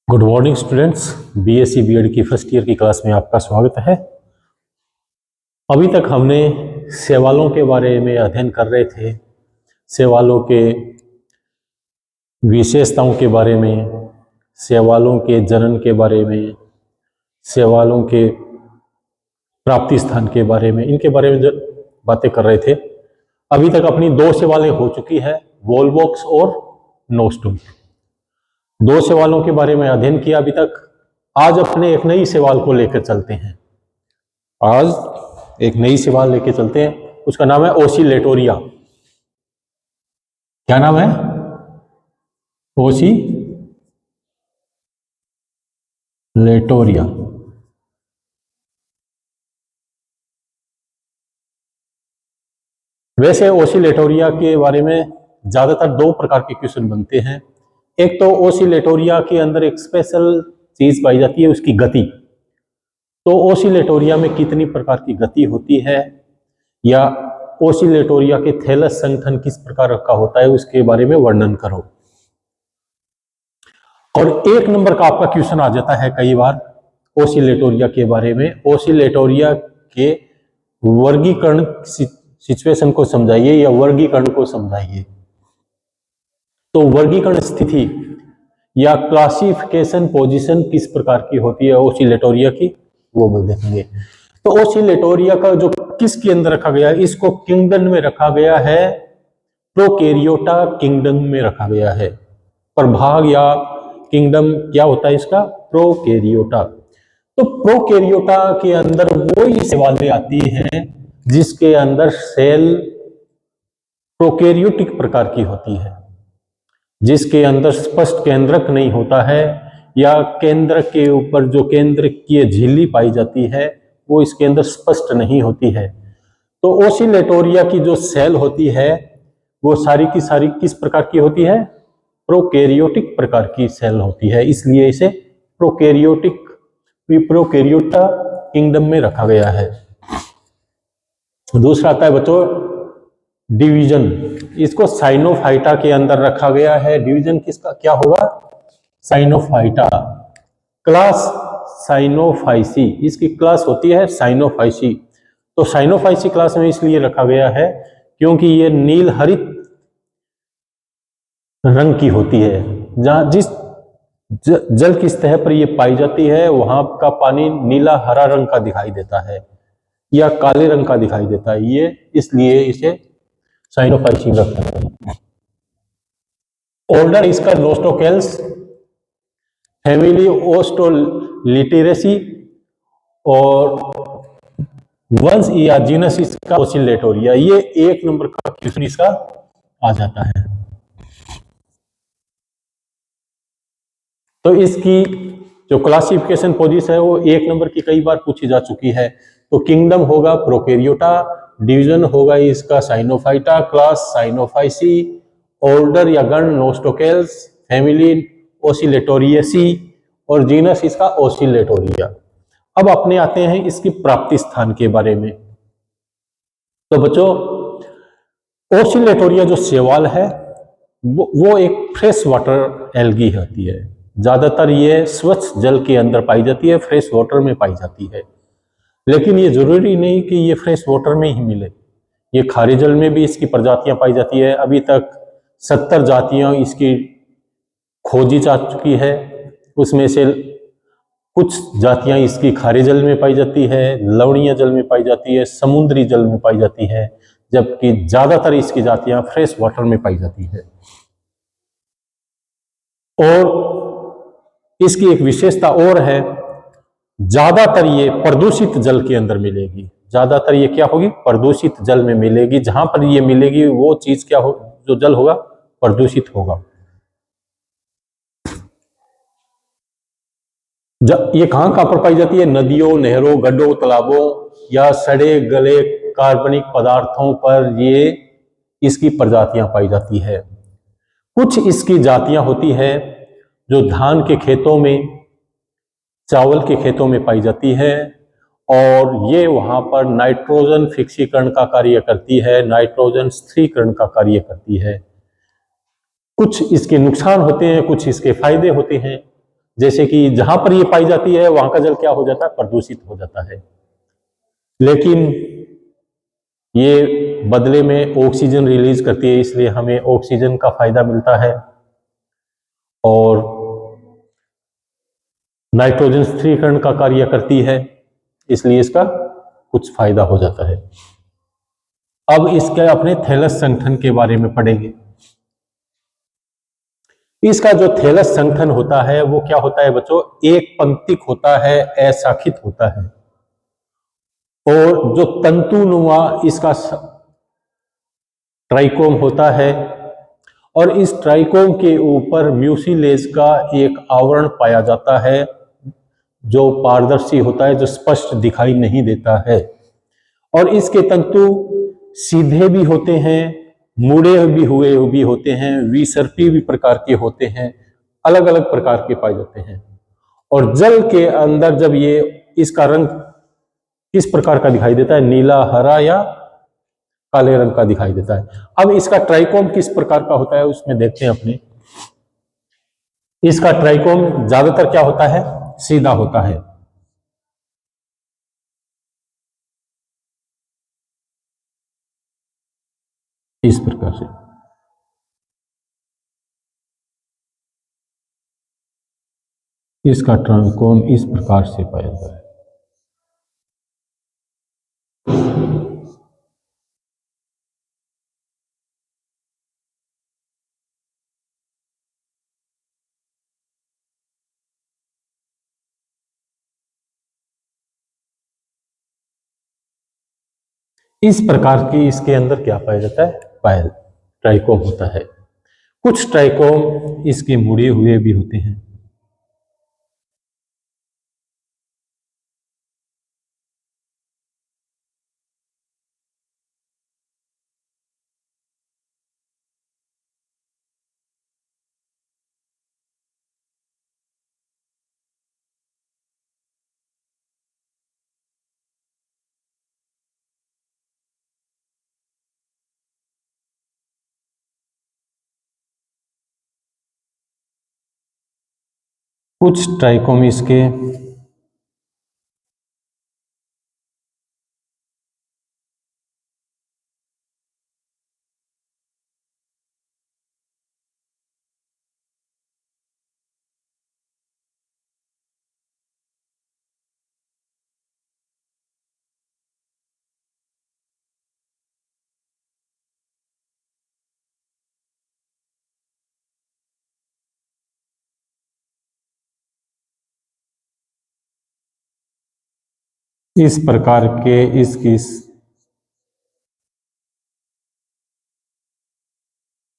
Good morning students. BSc BEd की first year की class में आपका स्वागत है। अभी तक हमने सवालों के बारे में अध्ययन कर रहे थे, सवालों के विशेषताओं के बारे में, सवालों के जनन के बारे में, सवालों के प्राप्ति स्थान के बारे में, इनके बारे में जो बातें कर रहे थे। अभी तक अपनी दो सवालें हो चुकी है, वॉलबॉक्स और नोस्टूम। दो सवालों के बारे में अध्ययन किया अभी तक। आज अपने एक नई सवाल को लेकर चलते हैं। आज एक नई सवाल लेकर चलते हैं, उसका नाम है ओसिलेटोरिया। क्या नाम है? ओसिलेटोरिया। वैसे ओसिलेटोरिया के बारे में ज्यादातर दो प्रकार के क्वेश्चन बनते हैं। एक तो ओसिलेटोरिया के अंदर एक स्पेशल चीज पाई जाती है, उसकी गति। तो ओसिलेटोरिया में कितनी प्रकार की गति होती है, या ओसिलेटोरिया के थैलस संगठन किस प्रकार का होता है, उसके बारे में वर्णन करो। और एक नंबर का आपका क्वेश्चन आ जाता है कई बार ओसिलेटोरिया के बारे में। ओसिलेटोरिया के वर्गीकरण सिचुएशन को समझाइए या वर्गीकरण को समझाइए। तो वर्गीकरण स्थिति या क्लासिफिकेशन पोजीशन किस प्रकार की होती है ओसिलेटोरिया की, वो बोल देंगे। तो ओसिलेटोरिया का जो किसके अंदर रखा गया है, इसको किंगडम में रखा गया है, प्रोकैरियोटा किंगडम में रखा गया है। प्रभाग या किंगडम क्या होता है इसका? प्रोकैरियोटा। तो प्रोकैरियोटा के अंदर वही सवालें आती हैं जिसके अंदर सेल प्रोकैरियोटिक प्रकार की होती है, जिसके अंदर स्पष्ट केंद्रक नहीं होता है, या केंद्र के ऊपर जो केंद्र की झिल्ली पाई जाती है वो इसके अंदर स्पष्ट नहीं होती है। तो ओसिलेटोरिया की जो सेल होती है वो सारी की सारी किस प्रकार की होती है? प्रोकैरियोटिक प्रकार की सेल होती है, इसलिए इसे प्रोकैरियोटा किंगडम में रखा गया है। दूसरा आता है बच्चों डिवीजन। इसको साइनोफाइटा के अंदर रखा गया है। डिवीजन किसका क्या होगा? साइनोफाइटा। क्लास साइनोफाइसी, इसकी क्लास होती है साइनोफाइसी। तो साइनोफाइसी क्लास में इसलिए रखा गया है क्योंकि ये नील हरित रंग की होती है। जहां जिस जल की सतह पर ये पाई जाती है वहां का पानी नीला हरा रंग का दिखाई देता है या काले रंग का दिखाई देता है, ये इसलिए इसे साइनोफाइसी रखते हैं। ऑर्डर इसका नोस्टोकेल्स, फैमिली ओस्टोलिटेरेसी, और वंश या जीनस इसका ओसिलेटोरिया। ये एक नंबर का क्वेश्चन इसका आ जाता है। तो इसकी जो क्लासिफिकेशन पोजीशन है वो एक नंबर की कई बार पूछी जा चुकी है। तो किंगडम होगा प्रोकैरियोटा, डिवीजन होगा इसका साइनोफाइटा, क्लास साइनोफाइसी, ऑर्डर या गण नोस्टोकेल्स, फैमिली ओसिलेटोरिएसी, और जीनस इसका ओसिलेटोरिया। अब अपने आते हैं इसकी प्राप्ति स्थान के बारे में। तो बच्चों ओसिलेटोरिया जो शैवाल है वो एक फ्रेश वाटर एल्गी होती है। ज्यादातर ये स्वच्छ जल के अंदर पाई जाती है, फ्रेश वाटर में पाई जाती है। लेकिन ये जरूरी नहीं कि ये फ्रेश वाटर में ही मिले, ये खारे जल में भी इसकी प्रजातियां पाई जाती है। अभी तक 70 जातियां इसकी खोजी जा चुकी है, उसमें से कुछ जातियां इसकी खारे जल में पाई जाती है, लवणीय जल में पाई जाती है, समुद्री जल में पाई जाती है, जबकि ज्यादातर इसकी जातियां फ्रेश वाटर में पाई जाती है। और इसकी एक विशेषता और है, ज्यादातर ये प्रदूषित जल के अंदर मिलेगी। ज्यादातर ये क्या होगी? प्रदूषित जल में मिलेगी। जहां पर ये मिलेगी वो चीज क्या हो, जो जल होगा प्रदूषित होगा। ये कहां पर पाई जाती है? नदियों, नहरों, गड्ढों, तालाबों या सड़े गले कार्बनिक पदार्थों पर ये इसकी प्रजातियां पाई जाती है। कुछ इसकी जातियां होती है जो धान के खेतों में, चावल के खेतों में पाई जाती है, और ये वहां पर नाइट्रोजन फिक्सीकरण का कार्य करती है, नाइट्रोजन स्थिरीकरण का कार्य करती है। कुछ इसके नुकसान होते हैं, कुछ इसके फायदे होते हैं। जैसे कि जहां पर ये पाई जाती है वहां का जल क्या हो जाता है, प्रदूषित हो जाता है। लेकिन ये बदले में ऑक्सीजन रिलीज करती है, इसलिए हमें ऑक्सीजन का फायदा मिलता है और नाइट्रोजन स्थिरीकरण का कार्य करती है, इसलिए इसका कुछ फायदा हो जाता है। अब इसके अपने थैलस संगठन के बारे में पढ़ेंगे। इसका जो थैलस संगठन होता है वो क्या होता है बच्चों, एक पंक्तिक होता है, अशाखित होता है, और जो तंतुनुमा इसका ट्राइकोम होता है, और इस ट्राइकोम के ऊपर म्यूसिलेज का एक आवरण पाया जाता है जो पारदर्शी होता है, जो स्पष्ट दिखाई नहीं देता है। और इसके तंतु सीधे भी होते हैं, मुड़े भी हुए भी होते हैं, विसर्पी भी प्रकार के होते हैं, अलग अलग प्रकार के पाए जाते हैं। और जल के अंदर जब ये इसका रंग किस प्रकार का दिखाई देता है, नीला, हरा या काले रंग का दिखाई देता है। अब इसका ट्राइकोम किस प्रकार का होता है उसमें देखते हैं अपने। इसका ट्राइकोम ज्यादातर क्या होता है, सीधा होता है। इस प्रकार से इसका ट्राइकोम इस प्रकार से पाया जाता है। इस प्रकार की इसके अंदर क्या पाया जाता है, पायल ट्राइकोम होता है। कुछ ट्राइकोम इसके मुड़े हुए भी होते हैं। कुछ ट्राइकोम इसके इस प्रकार के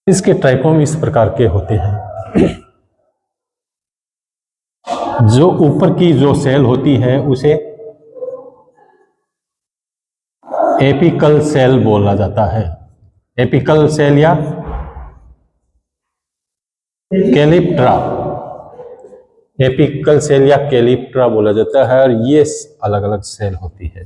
इसके ट्राइकोम इस प्रकार के होते हैं। जो ऊपर की जो सेल होती है उसे एपिकल सेल बोला जाता है। एपिकल सेल या कैलिप्ट्रा, एपिकल सेल या कैलिप्ट्रा बोला जाता है, और ये अलग अलग सेल होती है।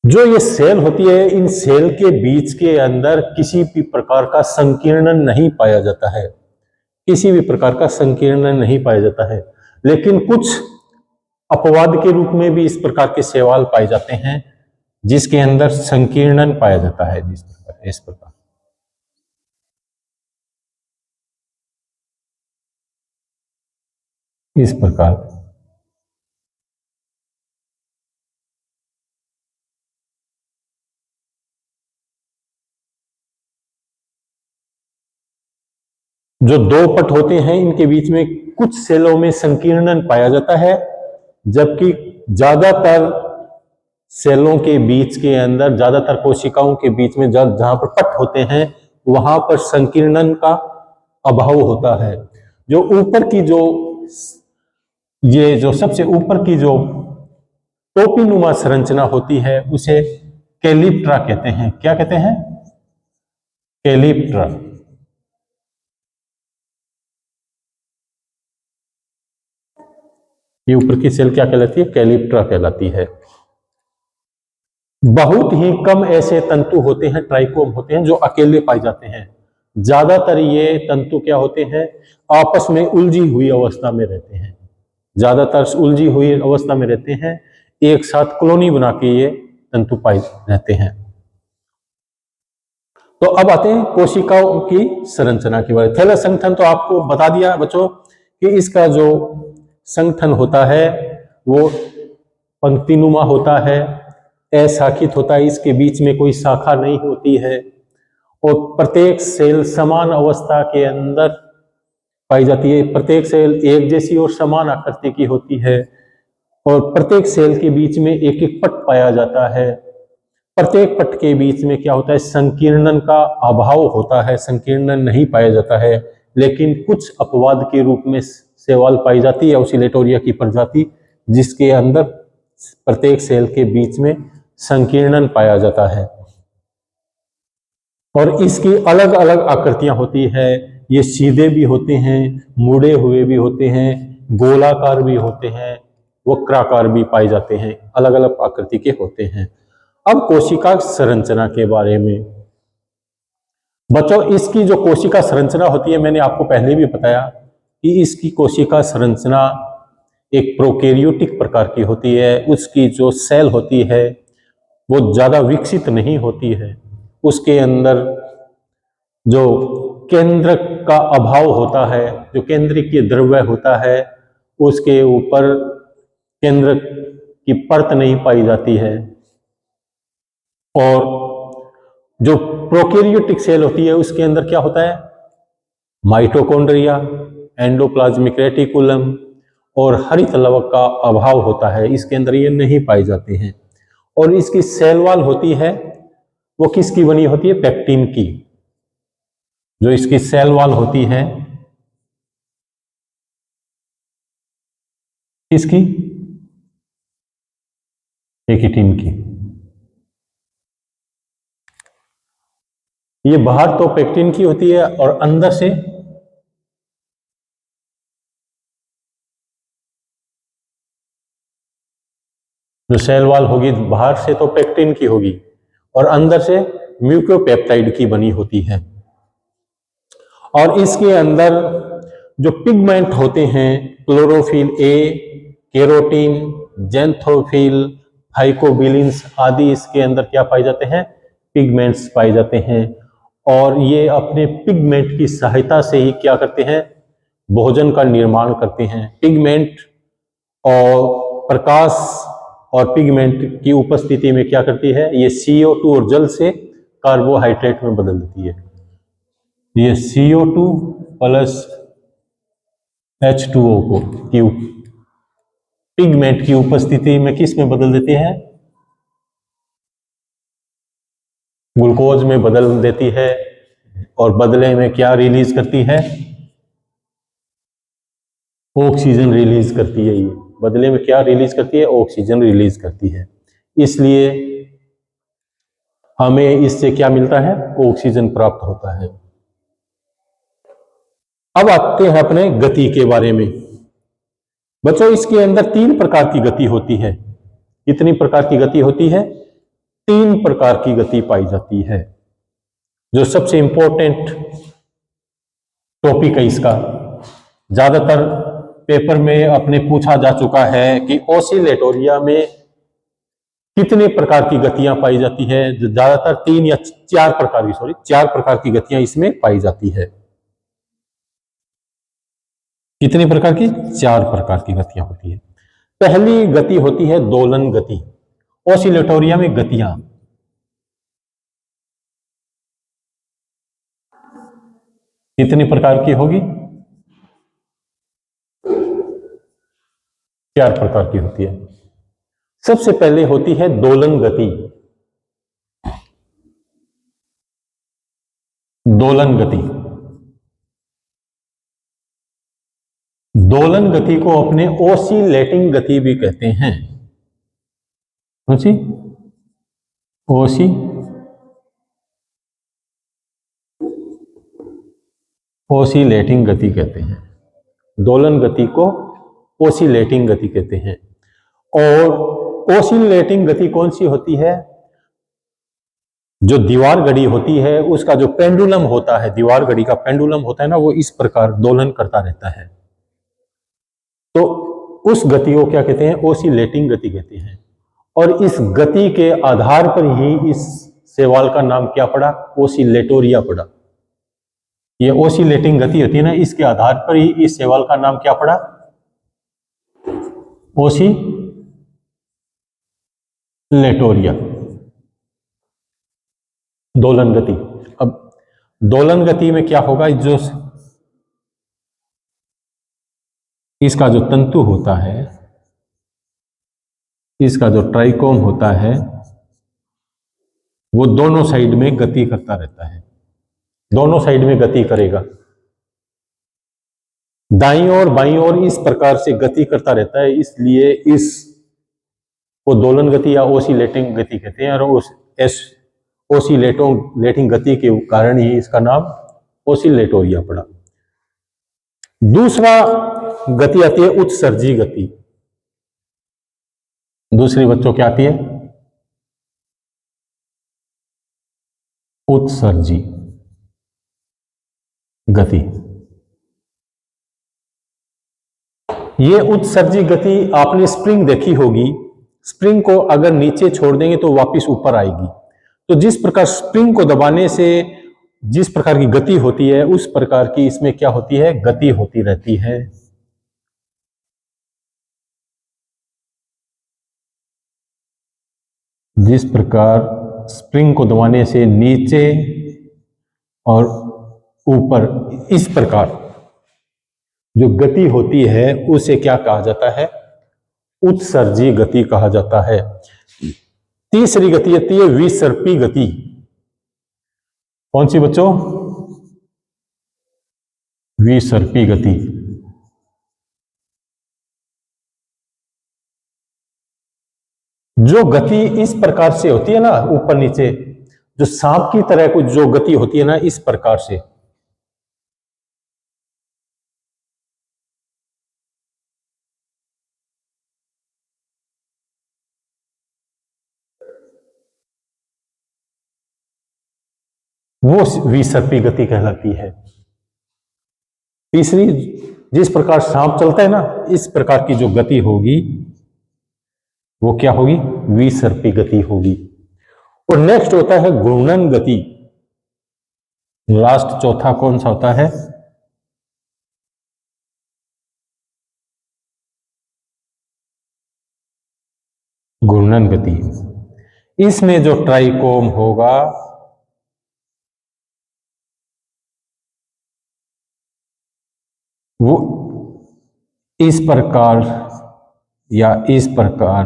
जो ये सेल होती है, इन सेल के बीच के अंदर किसी भी प्रकार का संकीर्णन नहीं पाया जाता है, किसी भी प्रकार का संकीर्णन नहीं पाया जाता है। लेकिन कुछ अपवाद के रूप में भी इस प्रकार के शैवाल पाए जाते हैं जिसके अंदर संकीर्णन पाया जाता है, जिस प्रकार इस प्रकार। इस प्रकार जो दो पट होते हैं इनके बीच में कुछ सेलों में संकीर्णन पाया जाता है, जबकि ज्यादातर सेलों के बीच के अंदर, ज्यादातर कोशिकाओं के बीच में जहां पर पट होते हैं वहां पर संकीर्णन का अभाव होता है। जो ऊपर की ये जो सबसे ऊपर की जो टोपीनुमा संरचना होती है उसे कैलिप्ट्रा कहते हैं। क्या कहते हैं, कैलिप्ट्रा। ये ऊपर की सेल क्या कहलाती है, कैलिप्ट्रा कहलाती है। बहुत ही कम ऐसे तंतु होते हैं, ट्राइकोम होते हैं जो अकेले पाए जाते हैं। ज्यादातर ये तंतु क्या होते हैं, आपस में उलझी हुई अवस्था में रहते हैं, ज्यादातर उलझी हुई अवस्था में रहते हैं, एक साथ कॉलोनी बना के ये तंतु पाए रहते हैं। तो अब आते हैं कोशिकाओं की संरचना के बारे में। थैलस संगठन तो आपको बता दिया बच्चों कि इसका जो संगठन होता है वो पंक्तिनुमा होता है, अशाखित होता है, इसके बीच में कोई शाखा नहीं होती है, और प्रत्येक सेल समान अवस्था के अंदर पाई जाती है। प्रत्येक सेल एक जैसी और समान आकृति की होती है, और प्रत्येक सेल के बीच में एक एक पट पाया जाता है। प्रत्येक पट के बीच में क्या होता है, संकीर्णन का अभाव होता है, संकीर्णन नहीं पाया जाता है, लेकिन कुछ अपवाद के रूप में शैवाल पाई जाती है, ओसिलेटोरिया की प्रजाति, जिसके अंदर प्रत्येक सेल के बीच में संकीर्णन पाया जाता है। और इसकी अलग अलग आकृतियां होती है, ये सीधे भी होते हैं, मुड़े हुए भी होते हैं, गोलाकार भी होते हैं, वक्राकार भी पाए जाते हैं, अलग अलग आकृति के होते हैं। अब कोशिका संरचना के बारे में बच्चों, इसकी जो कोशिका संरचना होती है, मैंने आपको पहले भी बताया कि इसकी कोशिका संरचना एक प्रोकैरियोटिक प्रकार की होती है। उसकी जो सेल होती है वो ज्यादा विकसित नहीं होती है, उसके अंदर जो केंद्रक का अभाव होता है, जो केंद्रीय द्रव्य होता है, उसके ऊपर केंद्रक की परत नहीं पाई जाती है। और जो प्रोकैरियोटिक सेल होती है उसके अंदर क्या होता है, माइटोकॉन्ड्रिया, एंडोप्लाज्मिक रेटिकुलम और हरित लवक का अभाव होता है, इसके अंदर ये नहीं पाए जाते हैं। और इसकी सेल वॉल होती है वो किसकी बनी होती है, पेक्टिन की। जो इसकी सेल वॉल होती है किसकी, पेक्टिन की। ये बाहर तो पेक्टिन की होती है और अंदर से जो सेल वॉल होगी बाहर से तो पेक्टिन की होगी और अंदर से म्यूकोपेप्टाइड की बनी होती है। और इसके अंदर जो पिगमेंट होते हैं, chlorophyll A, carotene, xanthophyll, phycobilins आदि, इसके अंदर क्या पाए जाते हैं, पिगमेंट्स पाए जाते हैं। और ये अपने पिगमेंट की सहायता से ही क्या करते हैं, भोजन का निर्माण करते हैं। पिगमेंट और प्रकाश और पिगमेंट की उपस्थिति में क्या करती है, ये CO2 और जल से कार्बोहाइड्रेट में बदल देती है। ये CO2 प्लस H2O को पिगमेंट की उपस्थिति में किस में बदल देती है, ग्लूकोज में बदल देती है। और बदले में क्या रिलीज करती है, ऑक्सीजन रिलीज करती है। ये बदले में क्या रिलीज करती है, ऑक्सीजन रिलीज करती है। इसलिए हमें इससे क्या मिलता है, ऑक्सीजन प्राप्त होता है। अब आते हैं अपने गति के बारे में। बच्चों, इसके अंदर 3 प्रकार की गति होती है। कितनी प्रकार की गति होती है, 3 प्रकार की गति पाई जाती है। जो सबसे इंपॉर्टेंट टॉपिक है इसका, ज्यादातर पेपर में अपने पूछा जा चुका है कि ओसिलेटोरिया में कितने प्रकार की गतियां पाई जाती है। ज्यादातर 3 या 4 प्रकार की 4 प्रकार की गतियां इसमें पाई जाती है। कितनी प्रकार की, 4 प्रकार की गतियां होती है। पहली गति होती है दोलन गति। ओसिलेटोरिया में गतियां कितनी प्रकार की होगी, 4 प्रकार की होती है। सबसे पहले होती है दोलन गति। दोलन गति, दोलन गति को अपने ओसिलेटिंग गति भी कहते हैं। कौन सी, ओसिलेटिंग गति कहते हैं। दोलन गति को ओसिलेटिंग गति कहते हैं। और ओसिलेटिंग गति कौन सी होती है, जो दीवार घड़ी होती है उसका जो पेंडुलम होता है, दीवार घड़ी का पेंडुलम होता है ना, वो इस प्रकार दोलन करता रहता है। तो उस गति को क्या कहते हैं? ओसिलेटिंग गति कहते हैं। और इस गति के आधार पर ही इस शैवाल का नाम क्या पड़ा? ओसिलेटोरिया पड़ा। ये ओसिलेटिंग गति होती है ना, इसके आधार पर ही इस शैवाल का नाम क्या पड़ा? ओसिलेटोरिया, दोलन गति। अब दोलन गति में क्या होगा? जो इसका जो तंतु होता है, इसका जो ट्राइकोम होता है, वो दोनों साइड में गति करता रहता है, दोनों साइड में गति करेगा, दाईं ओर बाईं ओर इस प्रकार से गति करता रहता है। इसलिए इस को दोलन गति या ओसिलेटिंग गति कहते हैं। और उस ओसिलेटिंग गति के कारण ही इसका नाम ओसिलेटोरिया पड़ा। दूसरा गति आती है उत्सर्जी गति। दूसरी बच्चों क्या आती है? उत्सर्जी गति। ये उत्सर्जी गति आपने स्प्रिंग देखी होगी। स्प्रिंग को अगर नीचे छोड़ देंगे तो वापस ऊपर आएगी। तो जिस प्रकार स्प्रिंग को दबाने से जिस प्रकार की गति होती है, उस प्रकार की इसमें क्या होती है? गति होती रहती है। जिस प्रकार स्प्रिंग को दबाने से नीचे और ऊपर इस प्रकार जो गति होती है, उसे क्या कहा जाता है? उत्सर्जी गति कहा जाता है। तीसरी गति आती है विसर्पी गति। कौन सी बच्चों? विसर्पी गति। जो गति इस प्रकार से होती है ना, ऊपर नीचे, जो सांप की तरह कुछ जो गति होती है ना, इस प्रकार से, वो विसर्पी गति कहलाती है। तीसरी, जिस प्रकार सांप चलता है ना, इस प्रकार की जो गति होगी वो क्या होगी? विसर्पी गति होगी। और नेक्स्ट होता है घूर्णन गति। लास्ट चौथा कौन सा होता है? घूर्णन गति। इसमें जो ट्राइकोम होगा वो इस प्रकार या इस प्रकार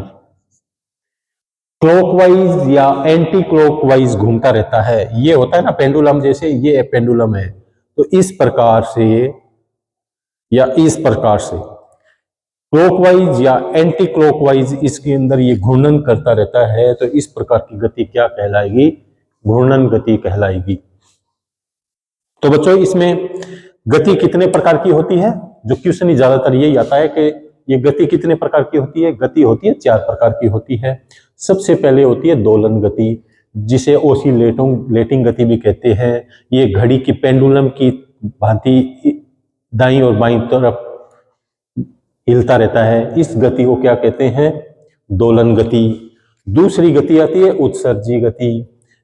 क्लॉकवाइज या एंटी क्लॉकवाइज घूमता रहता है। ये होता है ना पेंडुलम जैसे, ये पेंडुलम है, तो इस प्रकार से या इस प्रकार से क्लॉकवाइज या एंटी क्लॉकवाइज इसके अंदर ये घूर्णन करता रहता है। तो इस प्रकार की गति क्या कहलाएगी? घूर्णन गति कहलाएगी। तो बच्चों, इसमें गति कितने प्रकार की होती है? जो क्वेश्चन ज्यादातर यही आता है कि ये गति कितने प्रकार की होती है? गति होती है 4 प्रकार की होती है। सबसे पहले होती है दोलन गति, जिसे ओसिलेटिंग गति भी कहते हैं। ये घड़ी की पेंडुलम की भांति दाईं और बाईं तरफ हिलता रहता है। इस गति को क्या कहते हैं? दोलन गति। दूसरी गति आती है उत्सर्जी गति,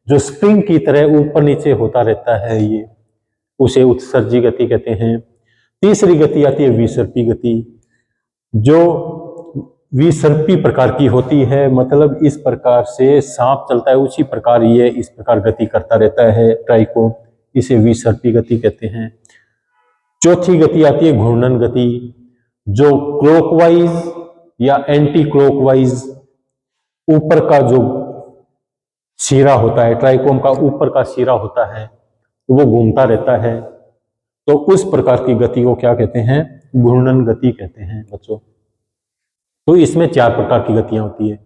जो स्प्रिंग की तरह ऊपर नीचे होता रहता है, ये उसे उत्सर्जी गति कहते हैं। तीसरी गति आती है विसर्पी गति, जो विसर्पी प्रकार की होती है, मतलब इस प्रकार से सांप चलता है उसी प्रकार ये इस प्रकार गति करता रहता है ट्राइकोम, इसे विसर्पी गति कहते हैं। चौथी गति आती है घूर्णन गति, जो क्लॉकवाइज या एंटी क्लॉकवाइज ऊपर का जो सिरा होता है, ट्राइकोम का ऊपर का सिरा होता है, वो घूमता रहता है। तो उस प्रकार की गति को क्या कहते हैं? घूर्णन गति कहते हैं बच्चों। तो इसमें 4 प्रकार की गतियां होती है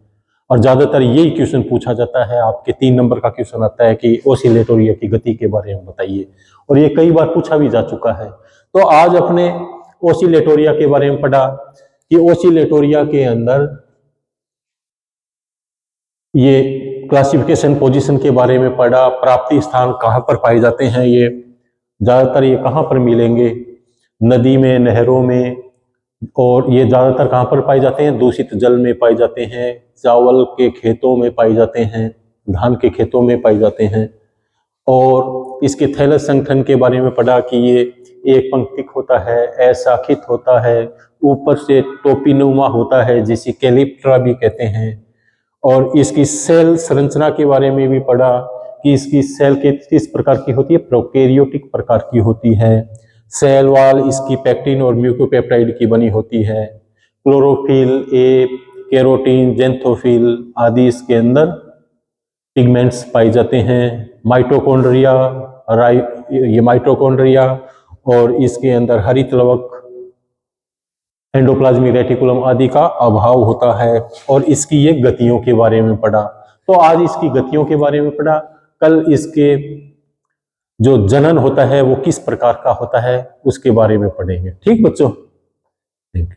और ज्यादातर यही क्वेश्चन पूछा जाता है। आपके 3 नंबर का क्वेश्चन आता है कि ओसिलेटोरिया की गति के बारे में बताइए, और ये कई बार पूछा भी जा चुका है। तो आज अपने ओसिलेटोरिया के बारे में पढ़ा कि ओसिलेटोरिया के अंदर ये क्लासिफिकेशन पोजीशन के बारे में पढ़ा, प्राप्ति स्थान कहाँ पर पाए जाते हैं, ये ज़्यादातर ये कहाँ पर मिलेंगे, नदी में, नहरों में, और ये ज़्यादातर कहाँ पर पाए जाते हैं, दूषित जल में पाए जाते हैं, चावल के खेतों में पाए जाते हैं, धान के खेतों में पाए जाते हैं। और इसके थैलस संगठन के बारे में पढ़ा कि ये एक पंक्तिक होता है, अशाखित होता है, ऊपर से टोपीनुमा होता है जिसे कैलिप्ट्रा भी कहते हैं। और इसकी सेल संरचना के बारे में भी पढ़ा कि इसकी सेल किस प्रकार की होती है, प्रोकैरियोटिक प्रकार की होती है। सेल वॉल इसकी पैक्टिन और म्यूकोपेप्टाइड की बनी होती है। क्लोरोफिल, ए, कैरोटीन, जेंथोफिल आदि इसके अंदर पिगमेंट्स पाए जाते हैं। माइटोकॉन्ड्रिया, ये माइटोकॉन्ड्रिया, और इसके अंदर हरित लवक, एंडोप्लाज्मिक रेटिकुलम आदि का अभाव होता है। और इसकी ये गतियों के बारे में पढ़ा। तो आज इसकी गतियों के बारे में पढ़ा, कल इसके जो जनन होता है वो किस प्रकार का होता है उसके बारे में पढ़ेंगे। ठीक बच्चों, थैंक यू।